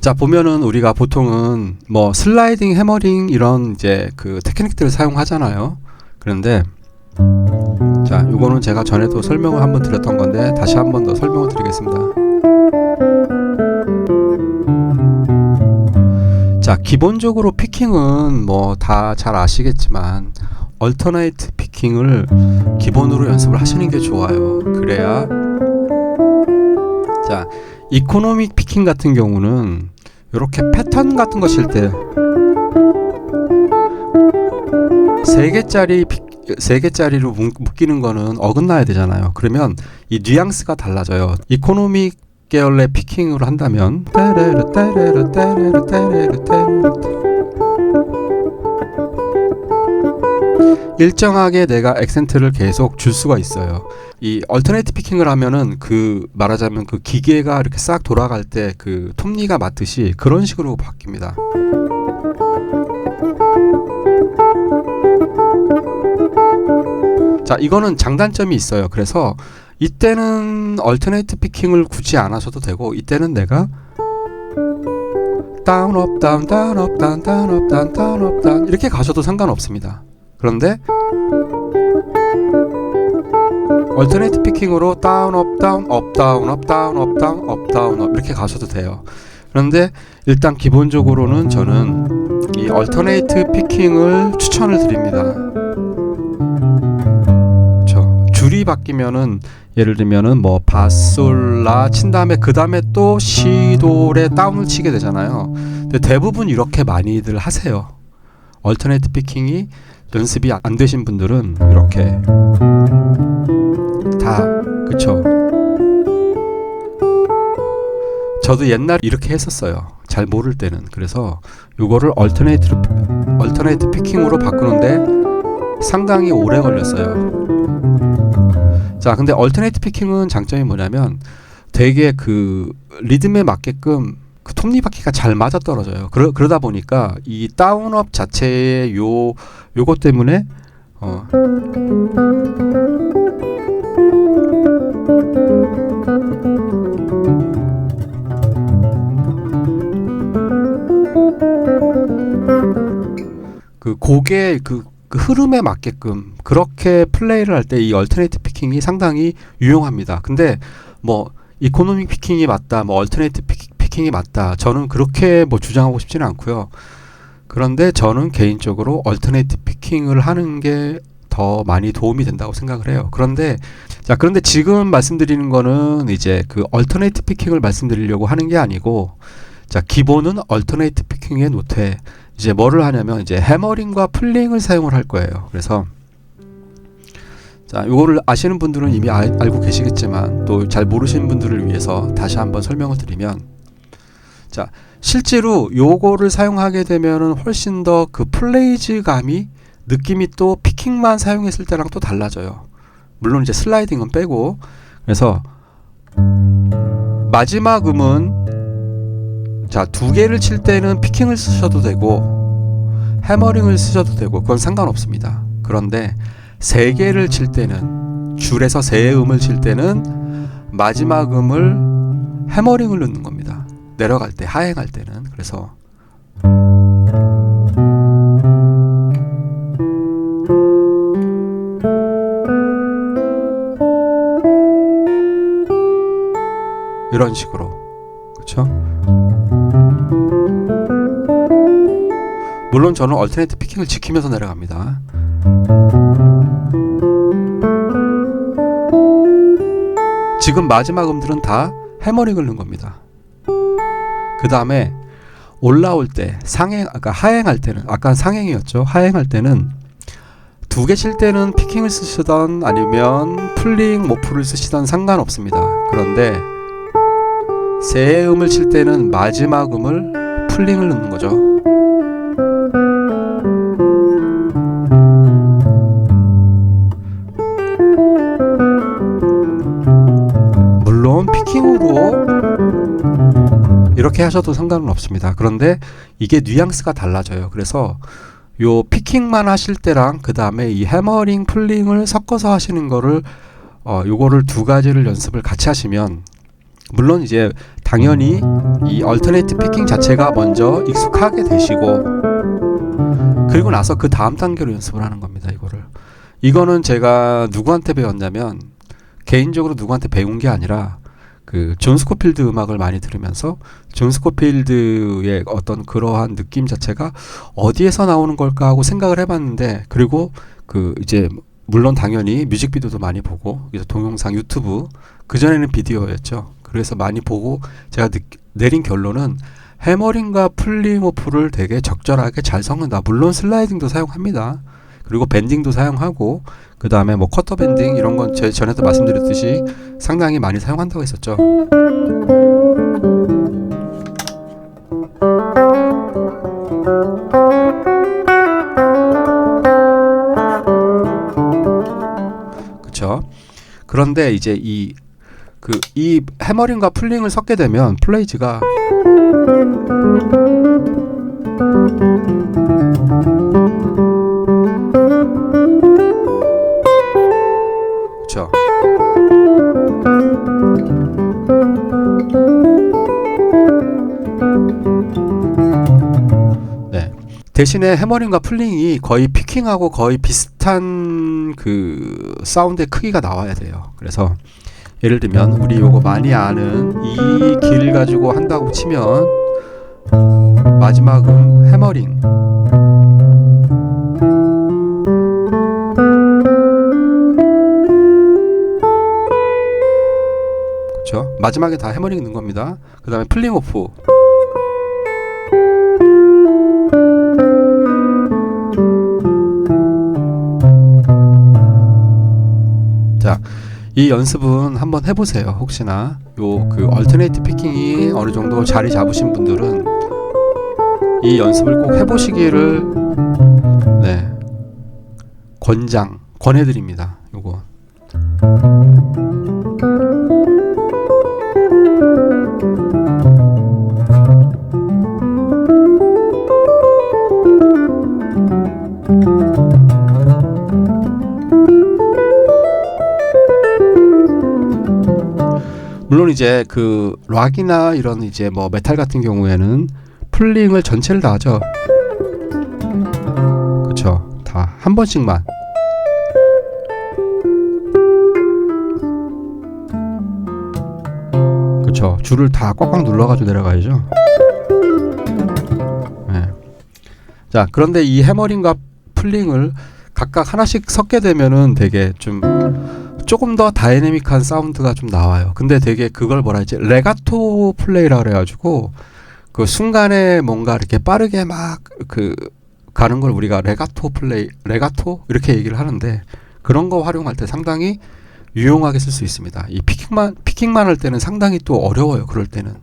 자, 보면은 우리가 보통은 뭐 슬라이딩, 해머링 이런 이제 그 테크닉들을 사용하잖아요. 그런데 자, 요거는 제가 전에도 설명을 한번 드렸던 건데 다시 한번 더 설명을 드리겠습니다. 자, 기본적으로 피킹은 뭐 다 잘 아시겠지만 얼터네이트 피킹을 기본으로 연습을 하시는 게 좋아요. 그래야 자, 이코노믹 피킹 같은 경우는 이렇게 패턴 같은 거 칠 때 세 개짜리로 묶이는 거는 어긋나야 되잖아요. 그러면 이 뉘앙스가 달라져요. 이코노믹 계열의 피킹으로 한다면 일정하게 내가 액센트를 계속 줄 수가 있어요. 이 얼터네이트 피킹을 하면은 그 말하자면 그 기계가 이렇게 싹 돌아갈 때 그 톱니가 맞듯이 그런 식으로 바뀝니다. 자, 이거는 장단점이 있어요. 그래서 이때는 얼터네이트 피킹을 굳이 안 하셔도 되고, 이때는 내가 다운 업 다운 다운 업 다운 다운 업 다운 다운 업 다운 이렇게 가셔도 상관없습니다. 그런데 얼터네이트 피킹으로 다운 업 다운 업 다운 업 다운 업 다운 업 다운 업 이렇게 가셔도 돼요. 그런데 일단 기본적으로는 저는 이 얼터네이트 피킹을 추천을 드립니다. 그렇죠. 줄이 바뀌면은 예를 들면은 뭐 바솔라 친 다음에 그 다음에 또 시도에 다운을 치게 되잖아요. 근데 대부분 이렇게 많이들 하세요. 얼터네이트 피킹이 연습이 안 되신 분들은 이렇게 다 그쵸. 저도 옛날에 이렇게 했었어요. 잘 모를 때는. 그래서 요거를 얼터네이트 피킹으로 바꾸는데 상당히 오래 걸렸어요. 자, 근데 얼터네이트 피킹은 장점이 뭐냐면 되게 그 리듬에 맞게끔 그 톱니바퀴가 잘 맞아 떨어져요. 그러다 보니까 이 다운업 자체의 요것 때문에 그 곡의 그 흐름에 맞게끔 그렇게 플레이를 할 때 이 얼터네이트 피킹이 상당히 유용합니다. 근데 뭐 이코노믹 피킹이 맞다, 뭐 얼터네이트 피킹이 맞다, 저는 그렇게 뭐 주장하고 싶지는 않고요. 그런데 저는 개인적으로 얼터네이트 피킹을 하는 게 더 많이 도움이 된다고 생각을 해요. 그런데 지금 말씀드리는 거는 이제 그 얼터네이트 피킹을 말씀드리려고 하는 게 아니고, 자, 기본은 얼터네이트 피킹의 노트. 이제 뭐를 하냐면 이제 해머링과 플링을 사용을 할 거예요. 그래서 자, 요거를 아시는 분들은 이미 알고 계시겠지만 또 잘 모르시는 분들을 위해서 다시 한번 설명을 드리면, 자, 실제로 요거를 사용하게 되면은 훨씬 더 그 플레이즈감이 느낌이 또 피킹만 사용했을 때랑 또 달라져요. 물론 이제 슬라이딩은 빼고. 그래서 마지막 음은 자, 두 개를 칠 때는 피킹을 쓰셔도 되고 해머링을 쓰셔도 되고 그건 상관없습니다. 그런데 세 개를 칠 때는, 줄에서 세 음을 칠 때는 마지막 음을 해머링을 넣는 겁니다. 내려갈 때, 하행할 때는. 그래서 이런 식으로, 그렇죠? 물론 저는 얼터네이트 피킹을 지키면서 내려갑니다. 지금 마지막 음들은 다 해머링을 넣은 겁니다. 그 다음에 올라올 때 아까 하행할 때는, 아까 상행이었죠. 하행할 때는 두 개 칠 때는 피킹을 쓰시던 아니면 플링 모프를 쓰시던 상관없습니다. 그런데 세 음을 칠 때는 마지막 음을 플링을 넣는 거죠. 물론 피킹으로 이렇게 하셔도 상관은 없습니다. 그런데 이게 뉘앙스가 달라져요. 그래서 요 피킹만 하실 때랑 그 다음에 이 해머링, 플링을 섞어서 하시는 거를 요거를 두 가지를 연습을 같이 하시면 물론 이제 당연히 이 얼터네이트 피킹 자체가 먼저 익숙하게 되시고 그리고 나서 그 다음 단계로 연습을 하는 겁니다. 이거는 제가 누구한테 배웠냐면 개인적으로 누구한테 배운 게 아니라 그 존 스코필드 음악을 많이 들으면서 존 스코필드의 어떤 그러한 느낌 자체가 어디에서 나오는 걸까 하고 생각을 해봤는데, 그리고 그 이제 물론 당연히 뮤직비디오도 많이 보고 이제 동영상 유튜브, 그전에는 비디오였죠. 그래서 많이 보고 제가 내린 결론은 해머링과 플링오프를 되게 적절하게 잘 섞는다. 물론 슬라이딩도 사용합니다. 그리고 밴딩도 사용하고, 그 다음에 뭐 쿼터 밴딩 이런 건 제 전에도 말씀드렸듯이 상당히 많이 사용한다고 했었죠. 그쵸? 그런데 이제 이 해머링과 플링을 섞게 되면 플레이즈가 그쵸? 네. 대신에 해머링과 플링이 거의 피킹하고 거의 비슷한 그 사운드의 크기가 나와야 돼요. 그래서 예를 들면 우리 요거 많이 아는 이 길 가지고 한다고 치면 마지막은 해머링, 그렇죠? 마지막에 다 해머링 넣는 겁니다. 그 다음에 플링 오프, 자, 이 연습은 한번 해보세요. 혹시나 요 그 얼터네이트 피킹이 어느 정도 자리 잡으신 분들은 이 연습을 꼭 해보시기를 네, 권해드립니다. 요거. 물론 이제 그 락이나 이런 이제 뭐 메탈 같은 경우에는 플링을 전체를 다 하죠. 그쵸? 다 한 번씩만. 그쵸? 줄을 다 꽉꽉 눌러가지고 내려가야죠. 네. 자, 그런데 이 해머링과 플링을 각각 하나씩 섞게 되면은 되게 조금 더 다이내믹한 사운드가 좀 나와요. 근데 되게 그걸 뭐라 하지? 레가토 플레이라 그래가지고 그 순간에 뭔가 이렇게 빠르게 막 그 가는 걸 우리가 레가토 이렇게 얘기를 하는데, 그런 거 활용할 때 상당히 유용하게 쓸 수 있습니다. 이 피킹만 할 때는 상당히 또 어려워요. 그럴 때는.